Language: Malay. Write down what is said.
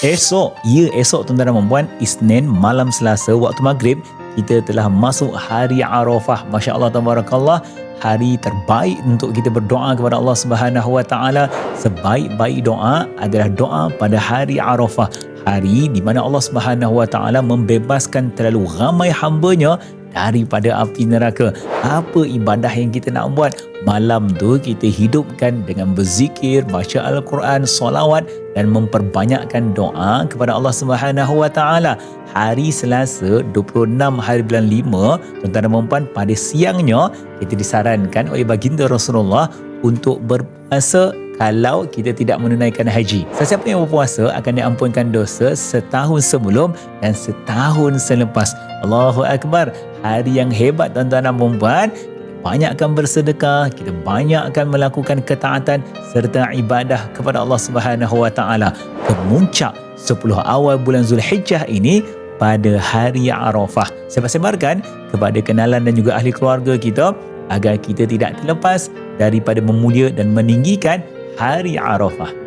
Esok tuan-tuan dan puan, Isnin malam Selasa waktu maghrib, kita telah masuk hari Arafah. Masya Allah, tabarakallah, hari terbaik untuk kita berdoa kepada Allah Subhanahu Wa Taala. Sebaik-baik doa adalah doa pada hari Arafah, hari di mana Allah Subhanahu Wa Taala membebaskan terlalu ramai hamba-Nya daripada api neraka. Apa ibadah yang kita nak buat? Malam tu kita hidupkan dengan berzikir, baca Al-Quran, solawat dan memperbanyakkan doa kepada Allah Subhanahu Wa Taala. Hari Selasa 26 hari bulan 5, tuan-tuan dan puan, pada siangnya kita disarankan oleh baginda Rasulullah untuk berpuasa kalau kita tidak menunaikan haji. Sesiapa yang berpuasa akan diampunkan dosa setahun sebelum dan setahun selepas. Allahu Akbar. Hari yang hebat, tuan-tuan dan puan. Banyakkan bersedekah, kita banyakkan melakukan ketaatan serta ibadah kepada Allah Subhanahu Wa Taala. Kemuncak 10 awal bulan Zulhijjah ini pada hari Arafah. Saya sebarkan kepada kenalan dan juga ahli keluarga kita agar kita tidak terlepas daripada memulia dan meninggikan hari Arafah.